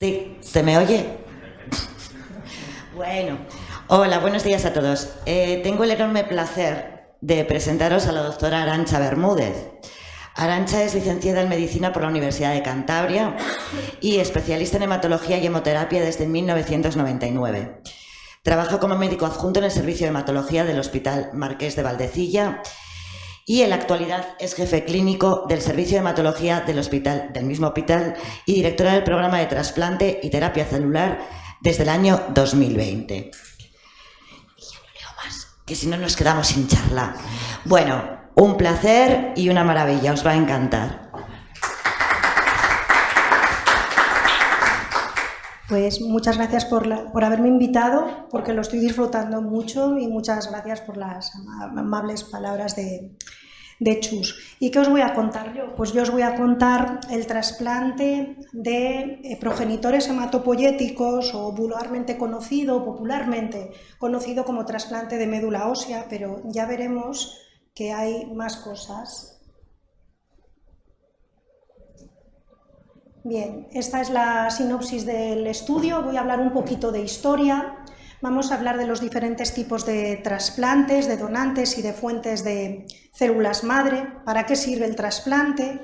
Sí, ¿se me oye? Bueno, hola, buenos días a todos. Tengo el enorme placer de presentaros a la doctora Arantxa Bermúdez. Arantxa es licenciada en Medicina por la Universidad de Cantabria y especialista en hematología y hemoterapia desde 1999. Trabaja como médico adjunto en el Servicio de Hematología del Hospital Marqués de Valdecilla y en la actualidad es jefe clínico del Servicio de Hematología del mismo hospital y directora del programa de trasplante y terapia celular desde el año 2020. Y ya no leo más, que si no nos quedamos sin charla. Bueno, un placer y una maravilla, os va a encantar. Pues muchas gracias por haberme invitado, porque lo estoy disfrutando mucho, y muchas gracias por las amables palabras de Chus. ¿Y qué os voy a contar yo? Pues yo os voy a contar el trasplante de progenitores hematopoyéticos, o popularmente conocido como trasplante de médula ósea, pero ya veremos que hay más cosas. Bien, esta es la sinopsis del estudio. Voy a hablar un poquito de historia. Vamos a hablar de los diferentes tipos de trasplantes, de donantes y de fuentes de células madre, para qué sirve el trasplante,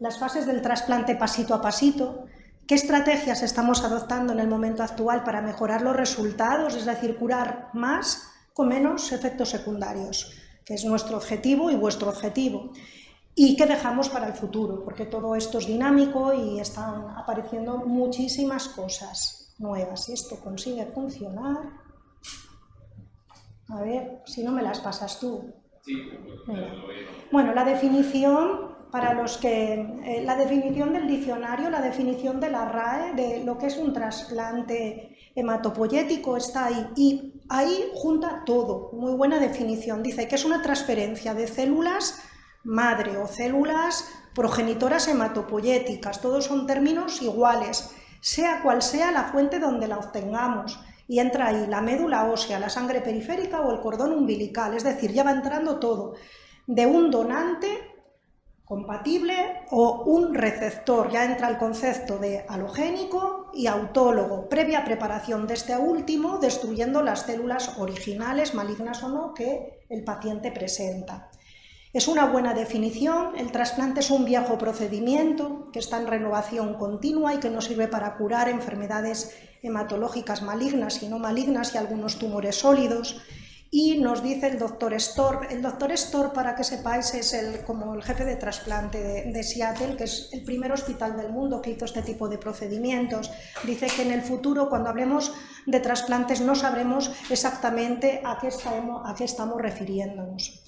las fases del trasplante pasito a pasito, qué estrategias estamos adoptando en el momento actual para mejorar los resultados, es decir, curar más con menos efectos secundarios, que es nuestro objetivo y vuestro objetivo. ¿Y qué dejamos para el futuro? Porque todo esto es dinámico y están apareciendo muchísimas cosas nuevas. Si esto consigue funcionar... A ver, si no me las pasas tú. Sí. Bueno, la definición, para los que... la definición del diccionario, la definición de la RAE, de lo que es un trasplante hematopoyético, está ahí. Y ahí junta todo. Muy buena definición. Dice que es una transferencia de células madre o células progenitoras hematopoyéticas. Todos son términos iguales, sea cual sea la fuente donde la obtengamos. Y entra ahí la médula ósea, la sangre periférica o el cordón umbilical, es decir, ya va entrando todo, de un donante compatible o un receptor. Ya entra el concepto de halogénico y autólogo, previa preparación de este último, destruyendo las células originales, malignas o no, que el paciente presenta. Es una buena definición. El trasplante es un viejo procedimiento que está en renovación continua y que nos sirve para curar enfermedades hematológicas malignas y no malignas y algunos tumores sólidos. Y nos dice el doctor Storr. El doctor Storr, para que sepáis, es como el jefe de trasplante de Seattle, que es el primer hospital del mundo que hizo este tipo de procedimientos. Dice que en el futuro, cuando hablemos de trasplantes, no sabremos exactamente a qué estamos refiriéndonos.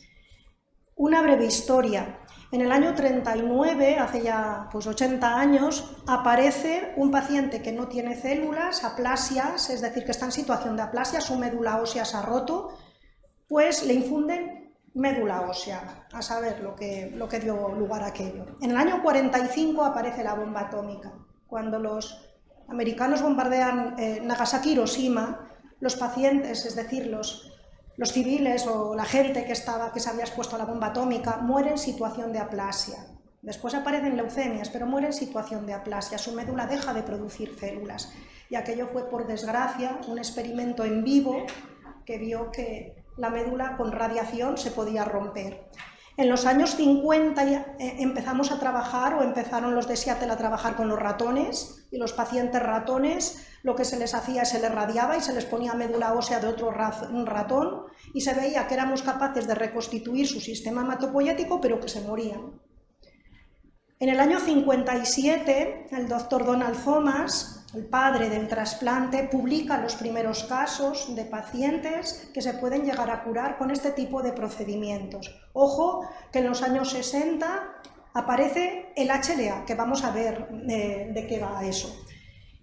Una breve historia. En el año 39, hace ya 80 años, aparece un paciente que no tiene células, aplasias, es decir, que está en situación de aplasia, su médula ósea se ha roto, pues le infunden médula ósea, a saber lo que dio lugar a aquello. En el año 45 aparece la bomba atómica. Cuando los americanos bombardean Nagasaki y Hiroshima, los pacientes, es decir, los civiles o la gente que se había expuesto a la bomba atómica, muere en situación de aplasia. Después aparecen leucemias, pero muere en situación de aplasia. Su médula deja de producir células. Y aquello fue, por desgracia, un experimento en vivo que vio que la médula con radiación se podía romper. En los años 50 empezamos a trabajar, o empezaron los de Seattle a trabajar con los ratones, y los pacientes ratones lo que se les hacía es se les radiaba y se les ponía médula ósea de otro ratón, y se veía que éramos capaces de reconstituir su sistema hematopoyético, pero que se morían. En el año 57, el doctor Donald Thomas, el padre del trasplante, publica los primeros casos de pacientes que se pueden llegar a curar con este tipo de procedimientos. Ojo, que en los años 60 aparece el HLA, que vamos a ver de qué va eso.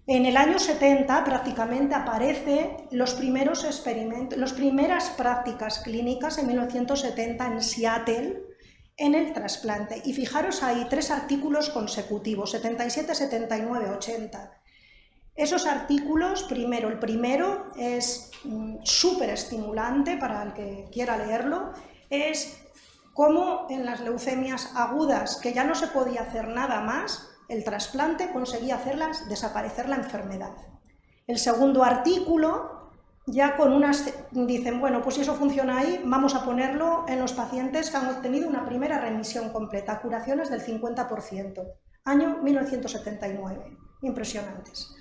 En el año 70 prácticamente aparecen los primeros experimentos, las primeras prácticas clínicas en 1970 en Seattle, en el trasplante. Y fijaros ahí, 3 artículos consecutivos, 77, 79, 80. Esos artículos, el primero es súper estimulante para el que quiera leerlo, es cómo en las leucemias agudas, que ya no se podía hacer nada más, el trasplante conseguía desaparecer la enfermedad. El segundo artículo, ya con dicen, bueno, pues si eso funciona ahí, vamos a ponerlo en los pacientes que han obtenido una primera remisión completa, curaciones del 50%, año 1979, impresionantes.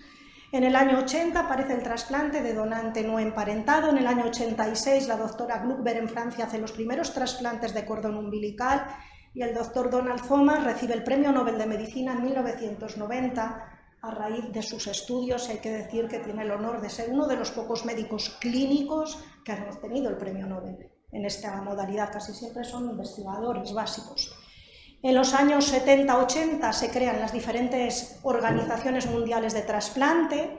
En el año 80 aparece el trasplante de donante no emparentado. En el año 86 la doctora Gluckberg en Francia hace los primeros trasplantes de cordón umbilical y el doctor Donald Thomas recibe el Premio Nobel de Medicina en 1990 a raíz de sus estudios. Hay que decir que tiene el honor de ser uno de los pocos médicos clínicos que han obtenido el Premio Nobel en esta modalidad. Casi siempre son investigadores básicos. En los años 70-80 se crean las diferentes organizaciones mundiales de trasplante.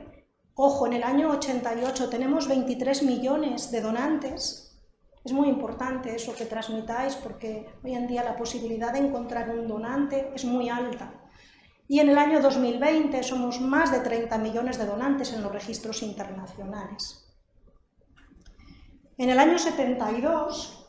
Ojo, en el año 88 tenemos 23 millones de donantes. Es muy importante eso que transmitáis porque hoy en día la posibilidad de encontrar un donante es muy alta. Y en el año 2020 somos más de 30 millones de donantes en los registros internacionales. En el año 72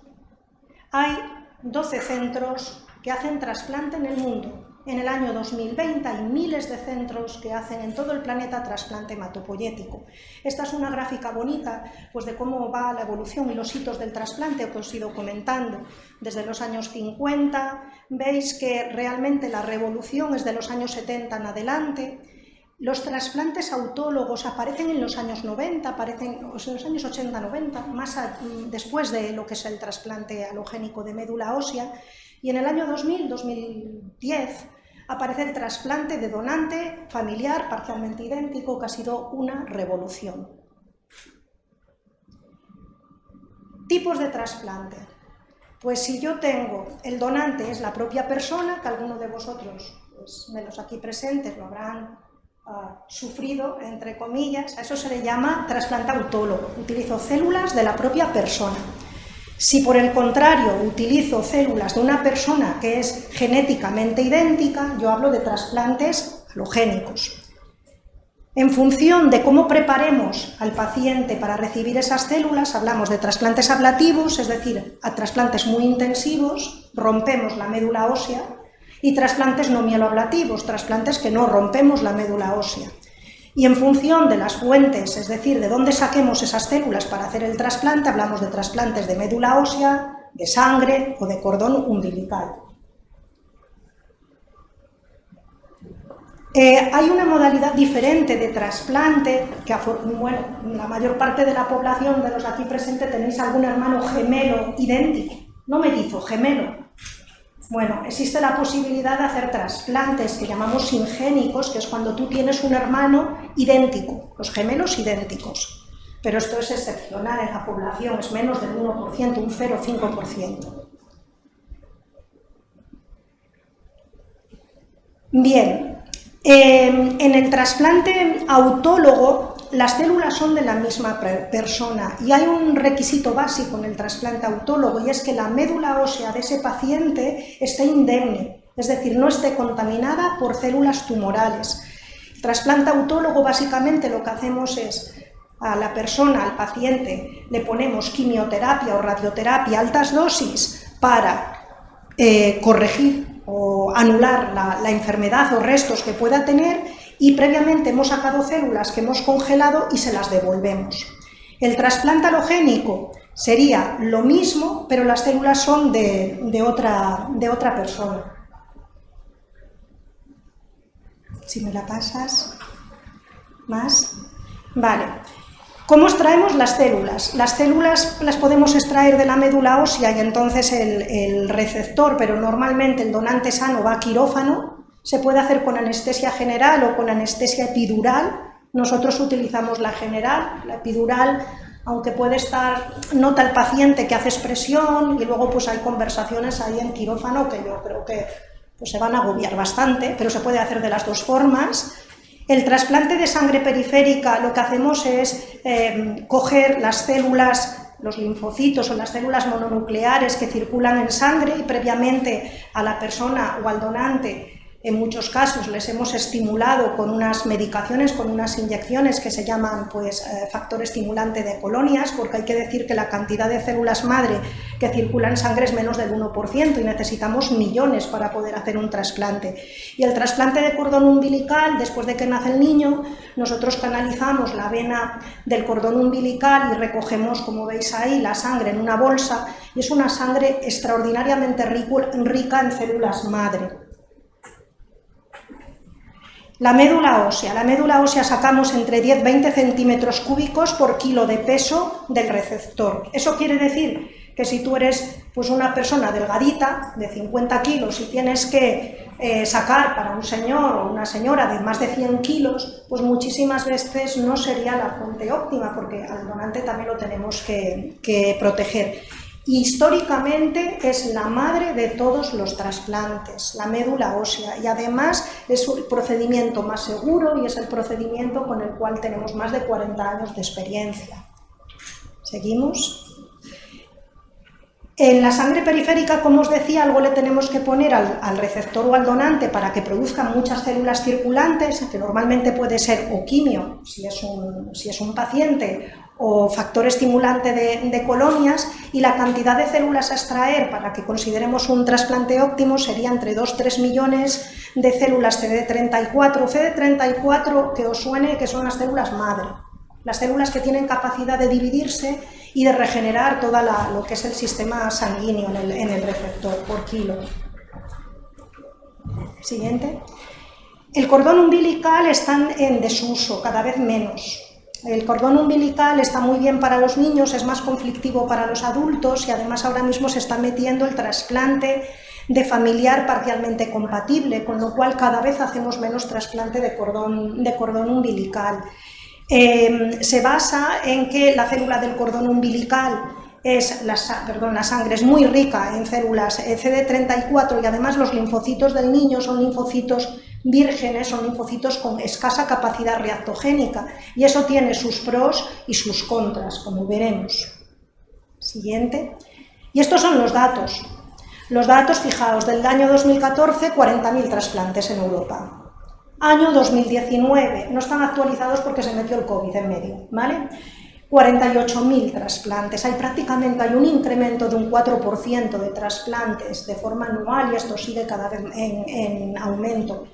hay 12 centros que hacen trasplante en el mundo. En el año 2020 hay miles de centros que hacen en todo el planeta trasplante hematopoyético. Esta es una gráfica bonita pues, de cómo va la evolución y los hitos del trasplante que os he ido comentando. Desde los años 50 veis que realmente la revolución es de los años 70 en adelante. Los trasplantes autólogos aparecen en los años 90, aparecen en los años 80-90, más después de lo que es el trasplante alogénico de médula ósea. Y en el año 2000-2010 aparece el trasplante de donante familiar parcialmente idéntico, que ha sido una revolución. Tipos de trasplante. Pues si yo tengo, el donante es la propia persona, que alguno de vosotros, pues, de los aquí presentes, lo habrán sufrido, entre comillas, a eso se le llama trasplante autólogo. Utilizo células de la propia persona. Si por el contrario utilizo células de una persona que es genéticamente idéntica, yo hablo de trasplantes alogénicos. En función de cómo preparemos al paciente para recibir esas células, hablamos de trasplantes ablativos, es decir, a trasplantes muy intensivos, rompemos la médula ósea, y trasplantes no mieloablativos, trasplantes que no rompemos la médula ósea. Y en función de las fuentes, es decir, de dónde saquemos esas células para hacer el trasplante, hablamos de trasplantes de médula ósea, de sangre o de cordón umbilical. Hay una modalidad diferente de trasplante, que bueno, la mayor parte de la población de los aquí presentes tenéis algún hermano gemelo idéntico, no mellizo, gemelo. Bueno, existe la posibilidad de hacer trasplantes que llamamos singénicos, que es cuando tú tienes un hermano idéntico, los gemelos idénticos. Pero esto es excepcional en la población, es menos del 1%, un 0,5%. Bien, en el trasplante autólogo las células son de la misma persona y hay un requisito básico en el trasplante autólogo y es que la médula ósea de ese paciente esté indemne, es decir, no esté contaminada por células tumorales. El trasplante autólogo básicamente lo que hacemos es a la persona, al paciente, le ponemos quimioterapia o radioterapia, altas dosis para corregir o anular la enfermedad o restos que pueda tener y previamente hemos sacado células que hemos congelado y se las devolvemos. El trasplante alogénico sería lo mismo, pero las células son de otra persona. Si me la pasas, más. Vale. ¿Cómo extraemos las células? Las células las podemos extraer de la médula ósea y entonces el receptor, pero normalmente el donante sano va a quirófano. Se puede hacer con anestesia general o con anestesia epidural. Nosotros utilizamos la general, la epidural, aunque puede estar, nota el paciente que haces presión y luego pues hay conversaciones ahí en quirófano que yo creo que pues, se van a agobiar bastante, pero se puede hacer de las dos formas. El trasplante de sangre periférica lo que hacemos es coger las células, los linfocitos o las células mononucleares que circulan en sangre y previamente a la persona o al donante En muchos casos les hemos estimulado con unas medicaciones, con unas inyecciones que se llaman factor estimulante de colonias, porque hay que decir que la cantidad de células madre que circula en sangre es menos del 1% y necesitamos millones para poder hacer un trasplante. Y el trasplante de cordón umbilical, después de que nace el niño, nosotros canalizamos la vena del cordón umbilical y recogemos, como veis ahí, la sangre en una bolsa, y es una sangre extraordinariamente rica en células madre. La médula ósea sacamos entre 10-20 centímetros cúbicos por kilo de peso del receptor. Eso quiere decir que si tú eres una persona delgadita, de 50 kilos, y tienes que sacar para un señor o una señora de más de 100 kilos, pues muchísimas veces no sería la fuente óptima, porque al donante también lo tenemos que proteger. Históricamente es la madre de todos los trasplantes, la médula ósea, y además es el procedimiento más seguro y es el procedimiento con el cual tenemos más de 40 años de experiencia. ¿Seguimos? En la sangre periférica, como os decía, algo le tenemos que poner al receptor o al donante para que produzca muchas células circulantes, que normalmente puede ser o quimio, si es un paciente, o factor estimulante de colonias, y la cantidad de células a extraer para que consideremos un trasplante óptimo sería entre 2-3 millones de células CD34. CD34, que os suene, que son las células madre, las células que tienen capacidad de dividirse y de regenerar todo lo que es el sistema sanguíneo en el receptor por kilo. Siguiente. El cordón umbilical está en desuso, cada vez menos. El cordón umbilical está muy bien para los niños, es más conflictivo para los adultos, y además ahora mismo se está metiendo el trasplante de familiar parcialmente compatible, con lo cual cada vez hacemos menos trasplante de cordón umbilical. Se basa en que la célula del cordón umbilical la sangre es muy rica en células CD34, y además los linfocitos del niño son linfocitos vírgenes, son linfocitos con escasa capacidad reactogénica, y eso tiene sus pros y sus contras, como veremos. Siguiente. Y estos son los datos. Los datos, fijaos, del año 2014, 40.000 trasplantes en Europa. Año 2019, no están actualizados porque se metió el COVID en medio, ¿vale? 48.000 trasplantes, hay un incremento de un 4% de trasplantes de forma anual, y esto sigue cada vez en aumento.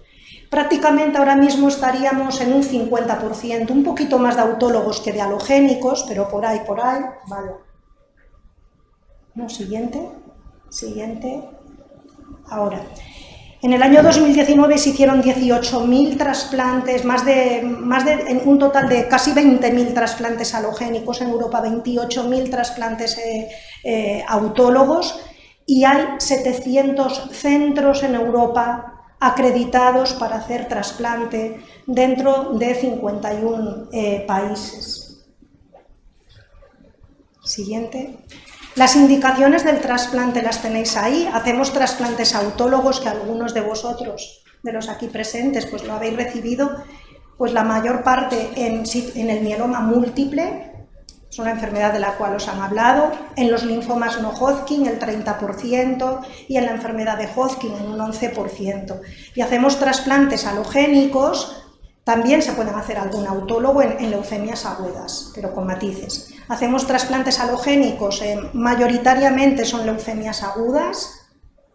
Prácticamente ahora mismo estaríamos en un 50%, un poquito más de autólogos que de halogénicos, pero por ahí, vale. No, siguiente. Ahora. En el año 2019 se hicieron 18.000 trasplantes, en un total de casi 20.000 trasplantes halogénicos en Europa, 28.000 trasplantes autólogos, y hay 700 centros en Europa acreditados para hacer trasplante dentro de 51 países. Siguiente. Las indicaciones del trasplante las tenéis ahí. Hacemos trasplantes autólogos, que algunos de vosotros, de los aquí presentes, pues lo habéis recibido, pues la mayor parte en el mieloma múltiple, es una enfermedad de la cual os han hablado, en los linfomas no Hodgkin el 30%, y en la enfermedad de Hodgkin en un 11%. Y hacemos trasplantes halogénicos. También se pueden hacer algún autólogo en leucemias agudas, pero con matices. Hacemos trasplantes halogénicos, mayoritariamente son leucemias agudas,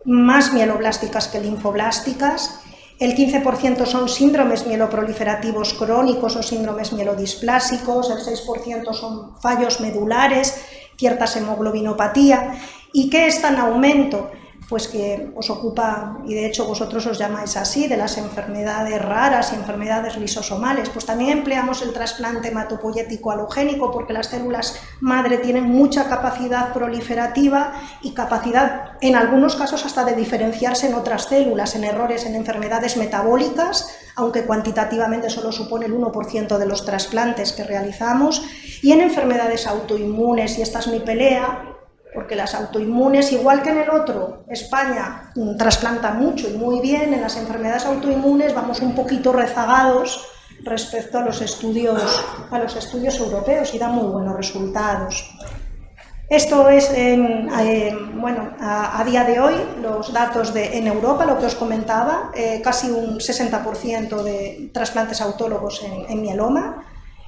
más mieloblásticas que linfoblásticas. El 15% son síndromes mieloproliferativos crónicos o síndromes mielodisplásicos, el 6% son fallos medulares, ciertas hemoglobinopatía. ¿Y qué está en aumento? Pues que os ocupa, y de hecho vosotros os llamáis así, de las enfermedades raras y enfermedades lisosomales. Pues también empleamos el trasplante hematopoyético halogénico, porque las células madre tienen mucha capacidad proliferativa y capacidad, en algunos casos, hasta de diferenciarse en otras células, en errores en enfermedades metabólicas, aunque cuantitativamente solo supone el 1% de los trasplantes que realizamos, y en enfermedades autoinmunes, y esta es mi pelea, porque las autoinmunes, igual que en el otro, España trasplanta mucho y muy bien, en las enfermedades autoinmunes vamos un poquito rezagados respecto a los estudios europeos, y dan muy buenos resultados. Esto es, bueno, a día de hoy, los datos en Europa, lo que os comentaba, casi un 60% de trasplantes autólogos en mieloma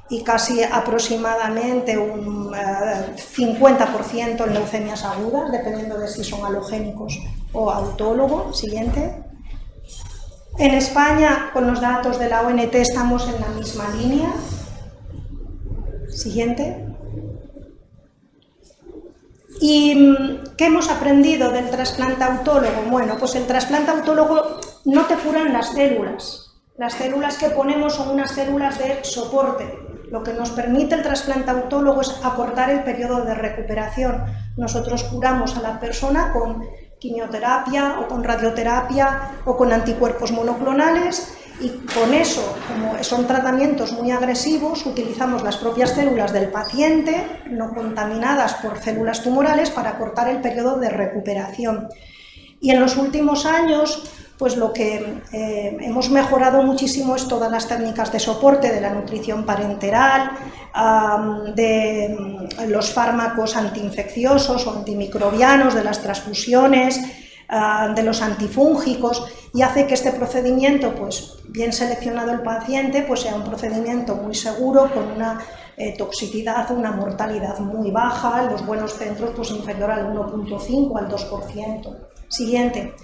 y casi aproximadamente un 50% en leucemias agudas, dependiendo de si son alogénicos o autólogo. Siguiente. En España, con los datos de la ONT, estamos en la misma línea. Siguiente. ¿Y qué hemos aprendido del trasplante autólogo? Bueno, pues el trasplante autólogo no te curan las células. Las células que ponemos son unas células de soporte. Lo que nos permite el trasplante autólogo es acortar el periodo de recuperación. Nosotros curamos a la persona con quimioterapia o con radioterapia o con anticuerpos monoclonales, y con eso, como son tratamientos muy agresivos, utilizamos las propias células del paciente, no contaminadas por células tumorales, para acortar el periodo de recuperación. Y en los últimos años, pues lo que hemos mejorado muchísimo es todas las técnicas de soporte, de la nutrición parenteral, de los fármacos antiinfecciosos o antimicrobianos, de las transfusiones, de los antifúngicos, y hace que este procedimiento, pues bien seleccionado el paciente, pues sea un procedimiento muy seguro, con una toxicidad o una mortalidad muy baja, en los buenos centros pues inferior al 1,5 al 2%. Siguiente.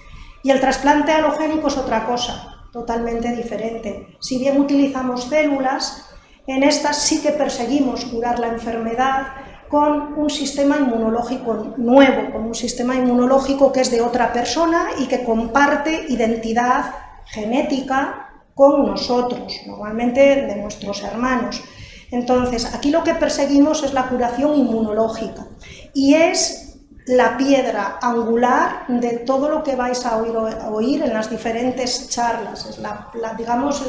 Y el trasplante halogénico es otra cosa, totalmente diferente. Si bien utilizamos células, en estas sí que perseguimos curar la enfermedad con un sistema inmunológico nuevo, con un sistema inmunológico que es de otra persona y que comparte identidad genética con nosotros, normalmente de nuestros hermanos. Entonces, aquí lo que perseguimos es la curación inmunológica y es la piedra angular de todo lo que vais a oír en las diferentes charlas. Es digamos,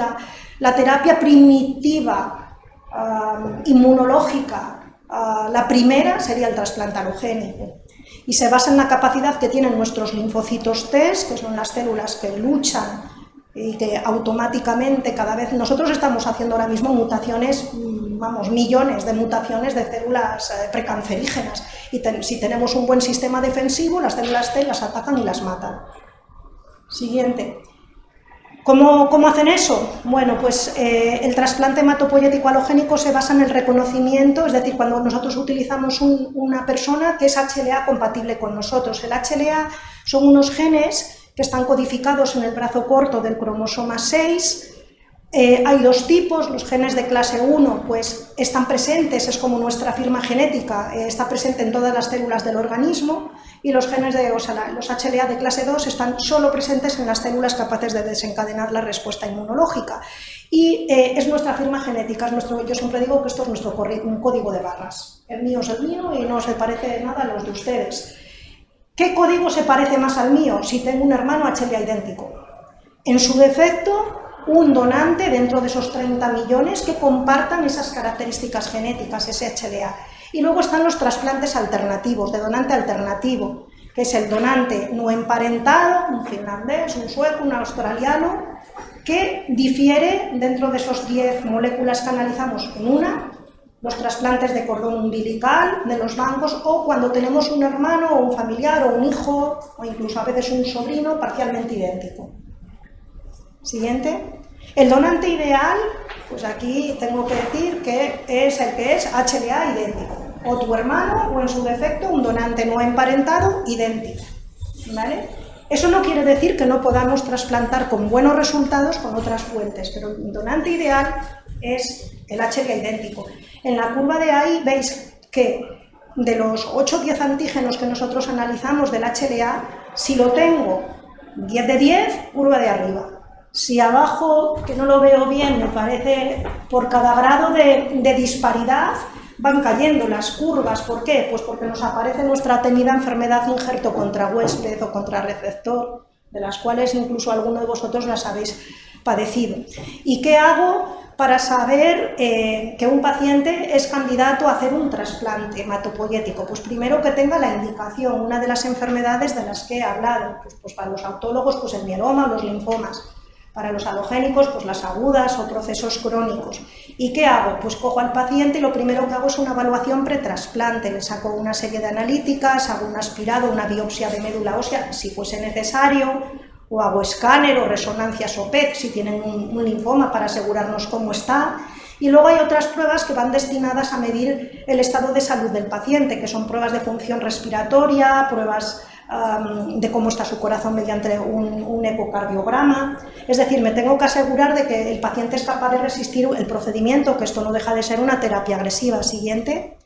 la terapia primitiva inmunológica. La primera sería el trasplante halogénico y se basa en la capacidad que tienen nuestros linfocitos T, que son las células que luchan y que automáticamente cada vez... Nosotros estamos haciendo ahora mismo mutaciones, vamos, millones de mutaciones de células precancerígenas, y si tenemos un buen sistema defensivo, las células T las atacan y las matan. Siguiente. ¿Cómo hacen eso? Bueno, pues el trasplante hematopoyético halogénico se basa en el reconocimiento, es decir, cuando nosotros utilizamos una persona que es HLA compatible con nosotros. El HLA son unos genes que están codificados en el brazo corto del cromosoma 6. Hay dos tipos, los genes de clase 1 pues están presentes, es como nuestra firma genética, está presente en todas las células del organismo, y los genes los HLA de clase 2 están solo presentes en las células capaces de desencadenar la respuesta inmunológica. Y es nuestra firma genética, yo siempre digo que esto es nuestro código de barras. El mío es el mío y no se parece nada a los de ustedes. ¿Qué código se parece más al mío? Si tengo un hermano HLA idéntico. En su defecto, un donante dentro de esos 30 millones que compartan esas características genéticas, ese HLA. Y luego están los trasplantes alternativos, de donante alternativo, que es el donante no emparentado, un finlandés, un sueco, un australiano, que difiere dentro de esos 10 moléculas que analizamos en una, los trasplantes de cordón umbilical, de los bancos, o cuando tenemos un hermano o un familiar o un hijo, o incluso a veces un sobrino parcialmente idéntico. Siguiente. El donante ideal, pues aquí tengo que decir que es el que es HLA idéntico, o tu hermano, o en su defecto un donante no emparentado idéntico, ¿vale? Eso no quiere decir que no podamos trasplantar con buenos resultados con otras fuentes, pero el donante ideal es el HLA idéntico. En la curva de ahí veis que de los 8 o 10 antígenos que nosotros analizamos del HLA, si lo tengo 10 de 10, curva de arriba. Si abajo, que no lo veo bien, me parece por cada grado de disparidad, van cayendo las curvas. ¿Por qué? Pues porque nos aparece nuestra temida enfermedad injerto contra huésped o contra receptor, de las cuales incluso alguno de vosotros las habéis padecido. ¿Y qué hago para saber que un paciente es candidato a hacer un trasplante hematopoyético? Pues primero que tenga la indicación, una de las enfermedades de las que he hablado, pues para los autólogos, pues el mieloma o los linfomas. Para los alogénicos, pues las agudas o procesos crónicos. ¿Y qué hago? Pues cojo al paciente y lo primero que hago es una evaluación pretrasplante. Le saco una serie de analíticas, hago un aspirado, una biopsia de médula ósea, si fuese necesario, o hago escáner o resonancias o PET, si tienen un linfoma, para asegurarnos cómo está. Y luego hay otras pruebas que van destinadas a medir el estado de salud del paciente, que son pruebas de función respiratoria, pruebas de cómo está su corazón mediante un ecocardiograma. Es decir, me tengo que asegurar de que el paciente es capaz de resistir el procedimiento, que esto no deja de ser una terapia agresiva. Siguiente.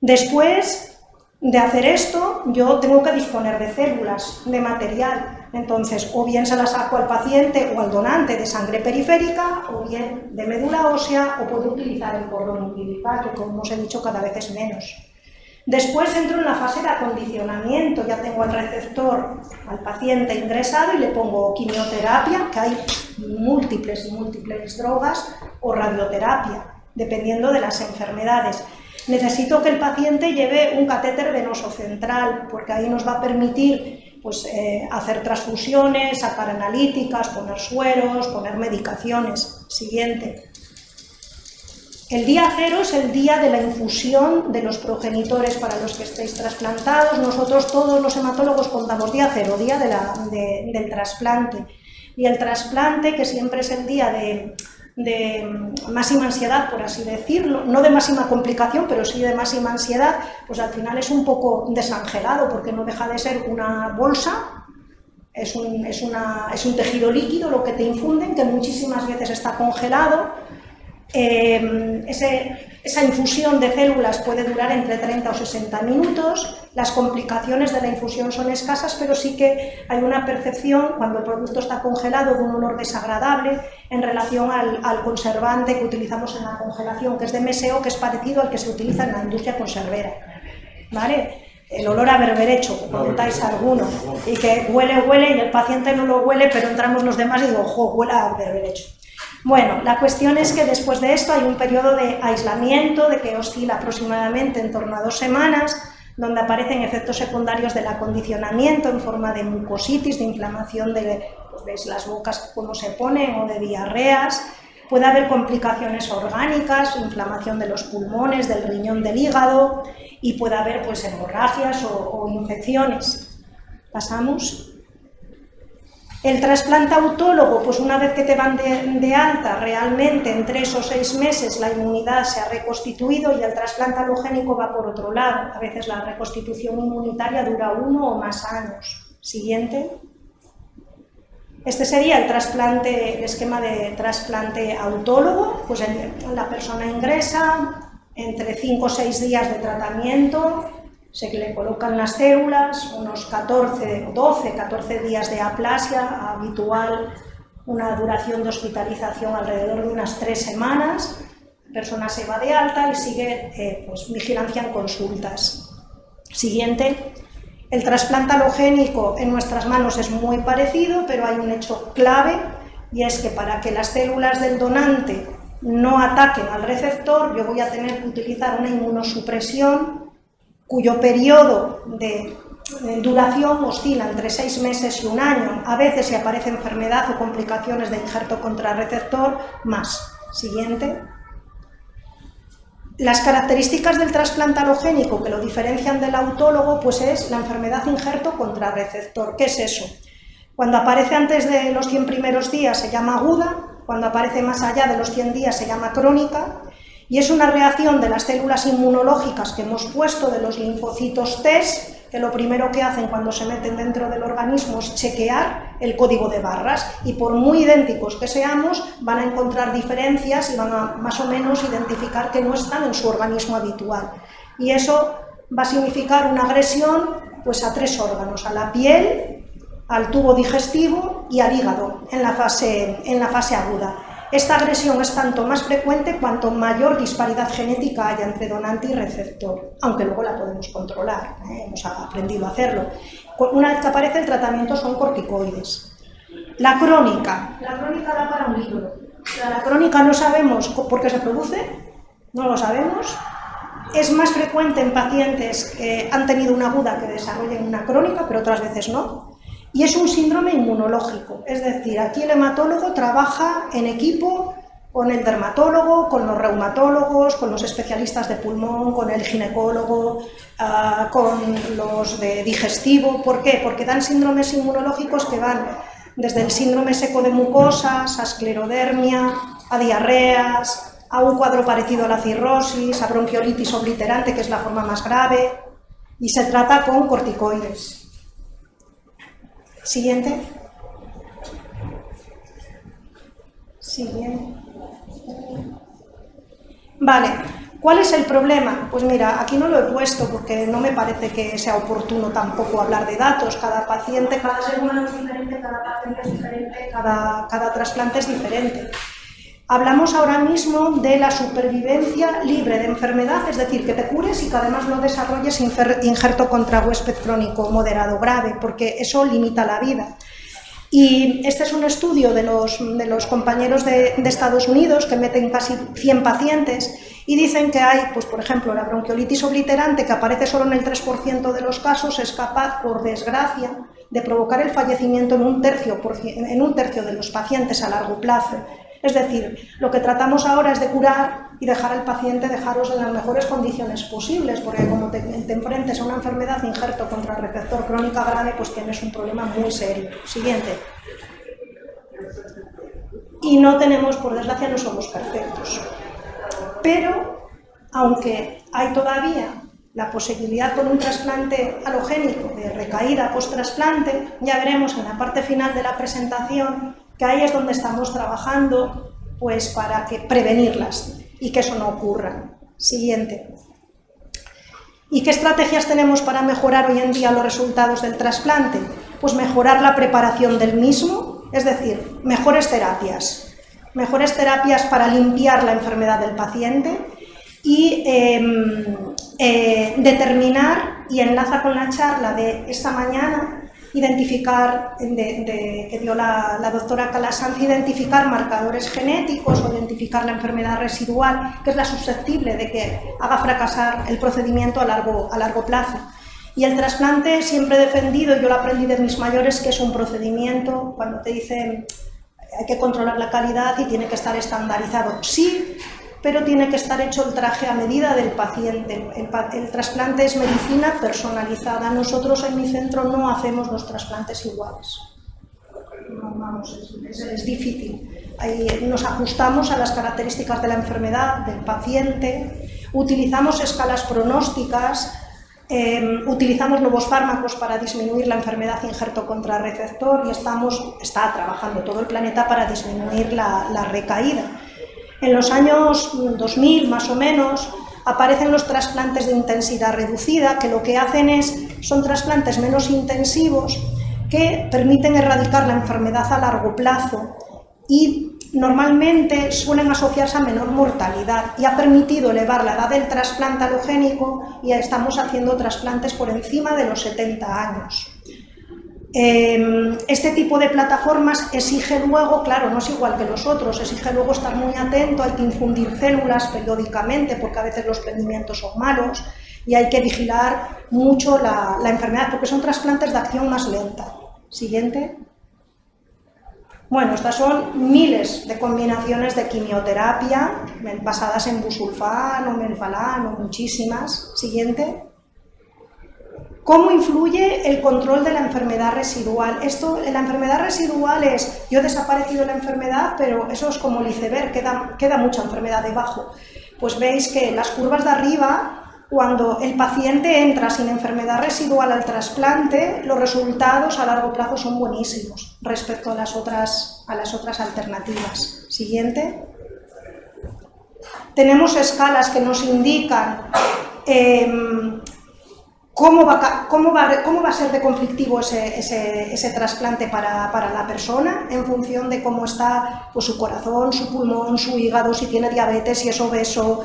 Después de hacer esto, yo tengo que disponer de células, de material. Entonces, o bien se las saco al paciente o al donante de sangre periférica, o bien de médula ósea, o puedo utilizar el cordón umbilical, que como os he dicho cada vez es menos. Después entro en la fase de acondicionamiento, ya tengo al receptor, al paciente ingresado y le pongo quimioterapia, que hay múltiples y múltiples drogas, o radioterapia, dependiendo de las enfermedades. Necesito que el paciente lleve un catéter venoso central, porque ahí nos va a permitir pues, hacer transfusiones, sacar analíticas, poner sueros, poner medicaciones. Siguiente. El día 0 es el día de la infusión de los progenitores para los que estéis trasplantados. Nosotros todos los hematólogos contamos día 0, día del trasplante. Y el trasplante, que siempre es el día de máxima ansiedad, por así decirlo, no de máxima complicación, pero sí de máxima ansiedad, pues al final es un poco desangelado, porque no deja de ser una bolsa, es un tejido líquido lo que te infunden, que muchísimas veces está congelado. Esa infusión de células puede durar entre 30 o 60 minutos, las complicaciones de la infusión son escasas, pero sí que hay una percepción, cuando el producto está congelado, de un olor desagradable en relación al conservante que utilizamos en la congelación, que es de MSO, que es parecido al que se utiliza en la industria conservera, ¿vale? El olor a berberecho, que comentáis alguno, y que huele y el paciente no lo huele, pero entramos los demás y digo, ¡jo, huele a berberecho! Bueno, la cuestión es que después de esto hay un periodo de aislamiento, de que oscila aproximadamente en torno a 2 semanas, donde aparecen efectos secundarios del acondicionamiento en forma de mucositis, de inflamación de pues, las bocas, cómo se ponen, o de diarreas. Puede haber complicaciones orgánicas, inflamación de los pulmones, del riñón, del hígado, y puede haber pues, hemorragias o infecciones. Pasamos. El trasplante autólogo, pues una vez que te van de alta, realmente en 3 o 6 meses la inmunidad se ha reconstituido, y el trasplante alogénico va por otro lado. A veces la reconstitución inmunitaria dura 1 o más años. Siguiente. Este sería el esquema de trasplante autólogo. Pues la persona ingresa, entre 5 o 6 días de tratamiento, se le colocan las células, unos 12-14 días de aplasia habitual, una duración de hospitalización alrededor de unas 3 semanas, la persona se va de alta y sigue pues, vigilancia en consultas. Siguiente. El trasplante alogénico en nuestras manos es muy parecido, pero hay un hecho clave, y es que para que las células del donante no ataquen al receptor, yo voy a tener que utilizar una inmunosupresión cuyo periodo de duración oscila entre 6 meses y 1 año. A veces, si aparece enfermedad o complicaciones de injerto contrarreceptor, más. Siguiente. Las características del trasplante alogénico que lo diferencian del autólogo, pues es la enfermedad injerto contrarreceptor. ¿Qué es eso? Cuando aparece antes de los 100 primeros días se llama aguda, cuando aparece más allá de los 100 días se llama crónica, y es una reacción de las células inmunológicas que hemos puesto, de los linfocitos T, que lo primero que hacen cuando se meten dentro del organismo es chequear el código de barras, y por muy idénticos que seamos, van a encontrar diferencias y van a más o menos identificar que no están en su organismo habitual. Y eso va a significar una agresión pues, a 3 órganos, a la piel, al tubo digestivo y al hígado en la fase aguda. Esta agresión es tanto más frecuente cuanto mayor disparidad genética haya entre donante y receptor, aunque luego la podemos controlar, hemos aprendido a hacerlo. Una vez que aparece el tratamiento son corticoides. La crónica da para un libro. La crónica no sabemos por qué se produce, no lo sabemos. Es más frecuente en pacientes que han tenido una aguda que desarrollen una crónica, pero otras veces no. Y es un síndrome inmunológico, es decir, aquí el hematólogo trabaja en equipo con el dermatólogo, con los reumatólogos, con los especialistas de pulmón, con el ginecólogo, con los de digestivo. ¿Por qué? Porque dan síndromes inmunológicos que van desde el síndrome seco de mucosas, a esclerodermia, a diarreas, a un cuadro parecido a la cirrosis, a bronquiolitis obliterante, que es la forma más grave, y se trata con corticoides. Siguiente. Siguiente. Vale, ¿cuál es el problema? Pues mira, aquí no lo he puesto porque no me parece que sea oportuno tampoco hablar de datos. Cada paciente, cada ser humano es diferente, cada paciente es diferente, cada trasplante es diferente. Hablamos ahora mismo de la supervivencia libre de enfermedad, es decir, que te cures y que además no desarrolles injerto contra huésped crónico moderado grave, porque eso limita la vida. Y este es un estudio de los compañeros de Estados Unidos que meten casi 100 pacientes y dicen que hay, pues por ejemplo, la bronquiolitis obliterante, que aparece solo en el 3% de los casos, es capaz, por desgracia, de provocar el fallecimiento en un tercio de los pacientes a largo plazo. Es decir, lo que tratamos ahora es de curar y dejar al paciente, dejaros en las mejores condiciones posibles, porque como te enfrentes a una enfermedad de injerto contra receptor crónica grave, pues tienes un problema muy serio. Siguiente. Y no tenemos, por desgracia, no somos perfectos. Pero, aunque hay todavía la posibilidad con un trasplante alogénico de recaída post-trasplante, ya veremos en la parte final de la presentación que ahí es donde estamos trabajando pues, para prevenirlas y que eso no ocurra. Siguiente. ¿Y qué estrategias tenemos para mejorar hoy en día los resultados del trasplante? Pues mejorar la preparación del mismo, es decir, mejores terapias para limpiar la enfermedad del paciente y determinar, y enlaza con la charla de esta mañana, identificar, que dio la doctora Calasanz, identificar marcadores genéticos o identificar la enfermedad residual, que es la susceptible de que haga fracasar el procedimiento a largo plazo. Y el trasplante siempre he defendido, yo lo aprendí de mis mayores, que es un procedimiento, cuando te dicen hay que controlar la calidad y tiene que estar estandarizado. Sí, pero tiene que estar hecho el traje a medida del paciente. El trasplante es medicina personalizada. Nosotros en mi centro no hacemos los trasplantes iguales. No, vamos, es difícil. Ahí nos ajustamos a las características de la enfermedad, del paciente, utilizamos escalas pronósticas, utilizamos nuevos fármacos para disminuir la enfermedad injerto contra receptor y está trabajando todo el planeta para disminuir la recaída. En los años 2000, más o menos, aparecen los trasplantes de intensidad reducida, que lo que hacen son trasplantes menos intensivos que permiten erradicar la enfermedad a largo plazo y normalmente suelen asociarse a menor mortalidad y ha permitido elevar la edad del trasplante alogénico y estamos haciendo trasplantes por encima de los 70 años. Este tipo de plataformas exige luego, claro, no es igual que los otros, exige luego estar muy atento, hay que infundir células periódicamente porque a veces los prendimientos son malos y hay que vigilar mucho la enfermedad porque son trasplantes de acción más lenta. Siguiente. Bueno, estas son miles de combinaciones de quimioterapia basadas en busulfán o melphalan o muchísimas. Siguiente. ¿Cómo influye el control de la enfermedad residual? La enfermedad residual es, yo he desaparecido la enfermedad, pero eso es como el iceberg, queda mucha enfermedad debajo. Pues veis que las curvas de arriba, cuando el paciente entra sin enfermedad residual al trasplante, los resultados a largo plazo son buenísimos respecto a las otras alternativas. Siguiente. Tenemos escalas que nos indican ¿cómo va a ser de conflictivo ese trasplante para la persona en función de cómo está pues, su corazón, su pulmón, su hígado, si tiene diabetes, si es obeso?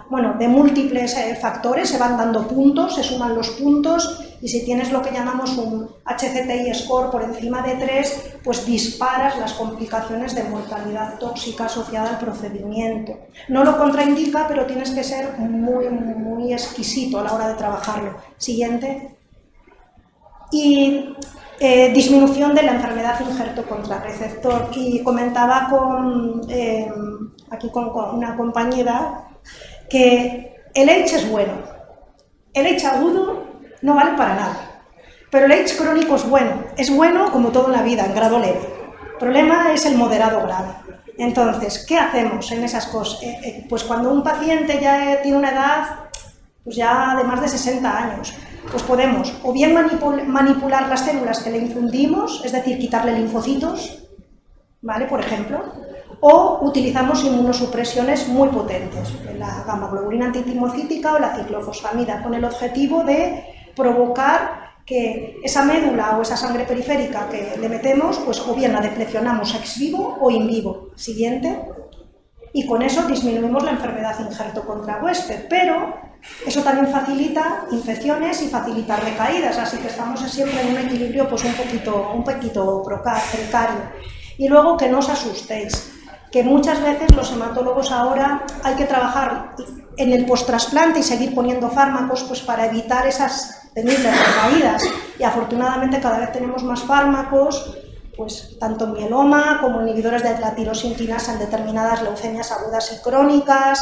Bueno, de múltiples factores se van dando puntos, se suman los puntos y si tienes lo que llamamos un HCTI score por encima de 3, pues disparas las complicaciones de mortalidad tóxica asociada al procedimiento. No lo contraindica, pero tienes que ser muy exquisito a la hora de trabajarlo. Siguiente. y disminución de la enfermedad injerto contrarreceptor. Y comentaba aquí con una compañera que el H es bueno, el H agudo no vale para nada, pero el H crónico es bueno como todo en la vida, en grado leve. El problema es el moderado grave. Entonces, ¿qué hacemos en esas cosas? Pues cuando un paciente ya tiene una edad pues ya de más de 60 años, pues podemos o bien manipular las células que le infundimos, es decir, quitarle linfocitos, ¿vale? Por ejemplo, o utilizamos inmunosupresiones muy potentes, la gamma-globulina antitimocítica o la ciclofosfamida, con el objetivo de provocar que esa médula o esa sangre periférica que le metemos, pues o bien la deplecionamos ex vivo o in vivo. Siguiente. Y con eso disminuimos la enfermedad injerto contra huésped, pero eso también facilita infecciones y facilita recaídas, así que estamos siempre en un equilibrio pues un poquito precario. Y luego que no os asustéis, que muchas veces los hematólogos ahora hay que trabajar en el post-trasplante y seguir poniendo fármacos pues para evitar esas temibles recaídas, y afortunadamente cada vez tenemos más fármacos, pues tanto mieloma como inhibidores de la tirosinquinasa en determinadas leucemias agudas y crónicas,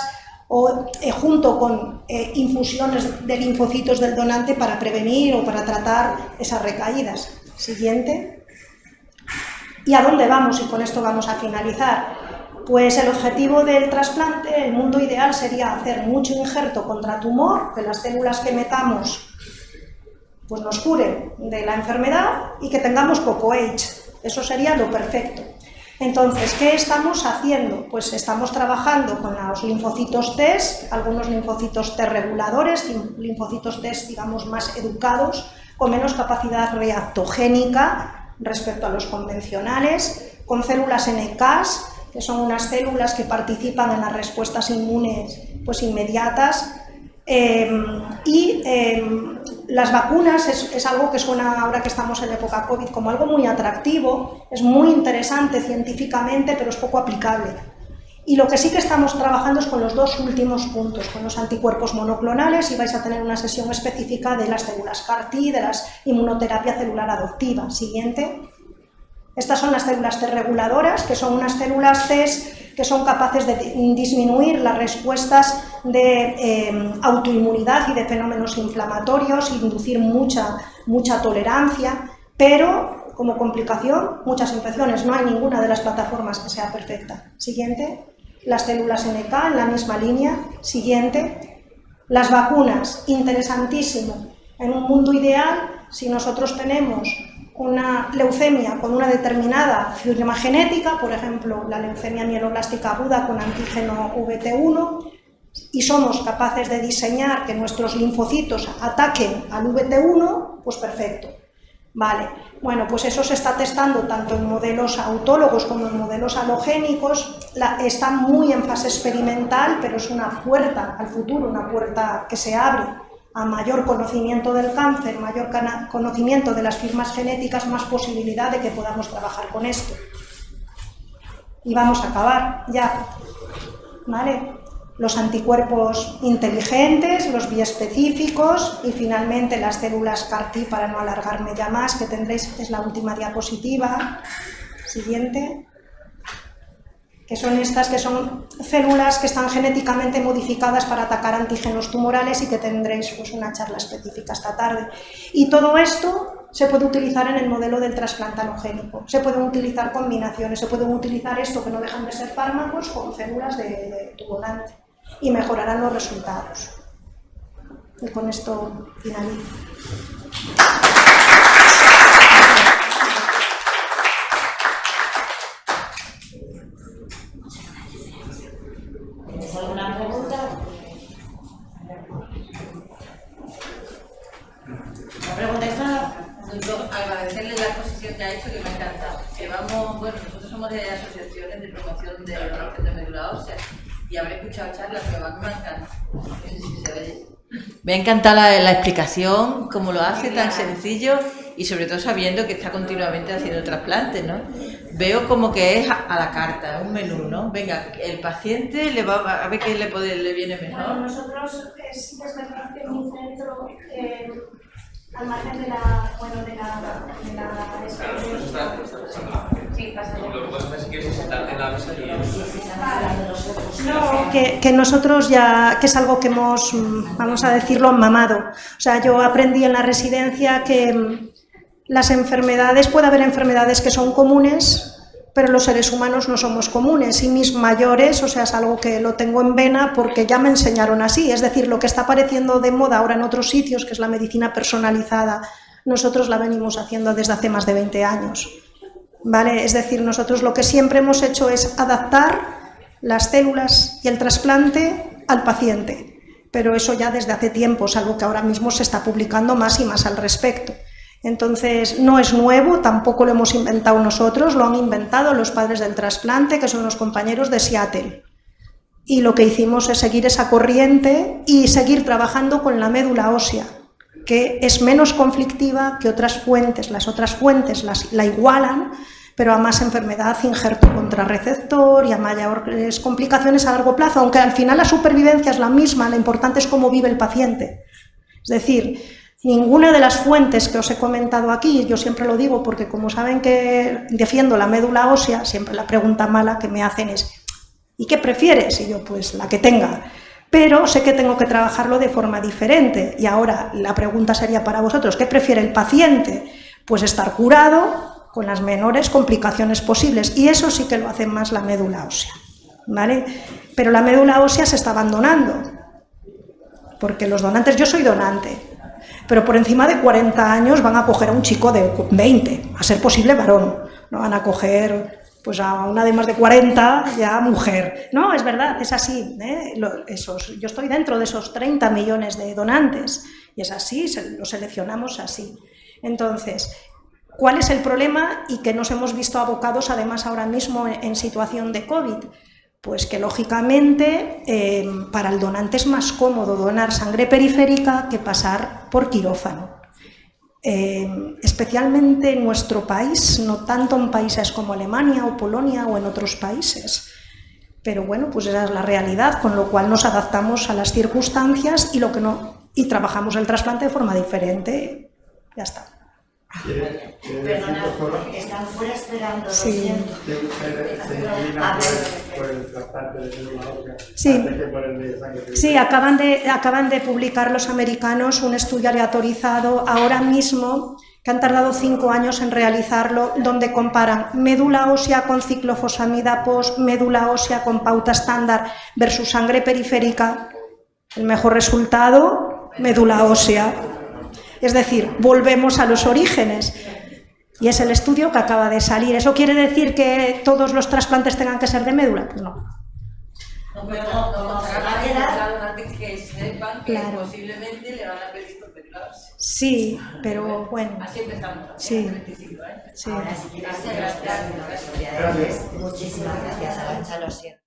o junto con infusiones de linfocitos del donante para prevenir o para tratar esas recaídas. Siguiente. ¿Y a dónde vamos? Y con esto vamos a finalizar. Pues el objetivo del trasplante, el mundo ideal sería hacer mucho injerto contra tumor, que las células que metamos pues nos curen de la enfermedad y que tengamos poco H. Eso sería lo perfecto. Entonces, ¿qué estamos haciendo? Pues estamos trabajando con los linfocitos T, algunos linfocitos T reguladores, linfocitos T, digamos, más educados, con menos capacidad reactogénica respecto a los convencionales, con células NK, que son unas células que participan en las respuestas inmunes pues inmediatas, las vacunas es algo que suena ahora que estamos en época COVID como algo muy atractivo, es muy interesante científicamente, pero es poco aplicable. Y lo que sí que estamos trabajando es con los dos últimos puntos, con los anticuerpos monoclonales, y vais a tener una sesión específica de las células CAR-T, de las inmunoterapia celular adoptiva. Siguiente. Estas son las células T reguladoras, que son unas células T que son capaces de disminuir las respuestas de autoinmunidad y de fenómenos inflamatorios, inducir mucha tolerancia, pero como complicación muchas infecciones. No hay ninguna de las plataformas que sea perfecta. Siguiente. Las células NK en la misma línea. Siguiente. Las vacunas, interesantísimo. En un mundo ideal, si nosotros tenemos una leucemia con una determinada firma genética, por ejemplo, la leucemia mieloblástica aguda con antígeno VT1, y somos capaces de diseñar que nuestros linfocitos ataquen al VT1, pues perfecto. Vale, bueno, pues eso se está testando tanto en modelos autólogos como en modelos alogénicos, está muy en fase experimental, pero es una puerta al futuro, una puerta que se abre a mayor conocimiento del cáncer, mayor conocimiento de las firmas genéticas, más posibilidad de que podamos trabajar con esto. Y vamos a acabar ya, ¿vale? Los anticuerpos inteligentes, los biespecíficos y finalmente las células CAR-T, para no alargarme ya más, que tendréis, es la última diapositiva. Siguiente. Que son estas, que son células que están genéticamente modificadas para atacar antígenos tumorales, y que tendréis pues una charla específica esta tarde. Y todo esto se puede utilizar en el modelo del trasplante alogénico, se pueden utilizar combinaciones, se pueden utilizar esto que no dejan de ser fármacos con células de tu donante, y mejorarán los resultados. Y con esto finalizo. ¿Alguna pregunta? ¿No preguntáis nada? Yo agradecerle la exposición que ha hecho, que me ha encantado. Nosotros somos de asociaciones de promoción de donantes de médula ósea, y habré escuchado charlas que me han encantado. No sé si se ve. Me ha encantado la explicación, cómo lo hace, tan sencillo, y sobre todo sabiendo que está continuamente haciendo trasplantes, ¿no? Veo como que es a la carta, un menú, ¿no? Venga, el paciente le va a ver qué le viene mejor. Bueno, nosotros sí que es verdad que en mi centro al margen de la Lo que pasa es que quieres sentarte en la mesa y... No, que nosotros ya, que es algo que hemos, vamos a decirlo, mamado. O sea, yo aprendí en la residencia que las enfermedades, puede haber enfermedades que son comunes, pero los seres humanos no somos comunes, y mis mayores, o sea, es algo que lo tengo en vena porque ya me enseñaron así. Es decir, lo que está apareciendo de moda ahora en otros sitios, que es la medicina personalizada, nosotros la venimos haciendo desde hace más de 20 años. ¿Vale? Es decir, nosotros lo que siempre hemos hecho es adaptar las células y el trasplante al paciente, pero eso ya desde hace tiempo, salvo que ahora mismo se está publicando más y más al respecto. Entonces, no es nuevo, tampoco lo hemos inventado nosotros, lo han inventado los padres del trasplante, que son los compañeros de Seattle. Y lo que hicimos es seguir esa corriente y seguir trabajando con la médula ósea, que es menos conflictiva que otras fuentes. Las otras fuentes la igualan, pero a más enfermedad, injerto contrarreceptor y a mayores complicaciones a largo plazo, aunque al final la supervivencia es la misma, lo importante es cómo vive el paciente. Es decir, ninguna de las fuentes que os he comentado aquí, yo siempre lo digo porque como saben que defiendo la médula ósea, siempre la pregunta mala que me hacen es ¿y qué prefieres? Y yo, pues la que tenga. Pero sé que tengo que trabajarlo de forma diferente. Y ahora la pregunta sería para vosotros, ¿qué prefiere el paciente? Pues estar curado con las menores complicaciones posibles. Y eso sí que lo hace más la médula ósea, ¿vale? Pero la médula ósea se está abandonando. Porque los donantes, yo soy donante, pero por encima de 40 años van a coger a un chico de 20, a ser posible varón. No van a coger pues a una de más de 40, ya mujer. No, es verdad, es así, ¿eh? Yo estoy dentro de esos 30 millones de donantes y es así, lo seleccionamos así. Entonces, ¿cuál es el problema y que nos hemos visto abocados además ahora mismo en situación de COVID? Pues que lógicamente para el donante es más cómodo donar sangre periférica que pasar por quirófano. Especialmente en nuestro país, no tanto en países como Alemania o Polonia o en otros países. Pero bueno, pues esa es la realidad, con lo cual nos adaptamos a las circunstancias y trabajamos el trasplante de forma diferente. Ya está. Perdona, están fuera esperando. Sí. Sí, acaban de publicar los americanos un estudio aleatorizado ahora mismo, que han tardado 5 años en realizarlo, donde comparan médula ósea con ciclofosfamida post, médula ósea con pauta estándar versus sangre periférica. El mejor resultado, médula ósea. Es decir, volvemos a los orígenes. Y es el estudio que acaba de salir. ¿Eso quiere decir que todos los trasplantes tengan que ser de médula? Pues no. Que sepan que claro. Posiblemente le van a pedir por médula ósea. Sí, pero bueno. Así empezamos. Sí. 25, ¿eh? Sí. Ahora, si quieres, gracias. Muchísimas gracias, Arantxa, lo siento.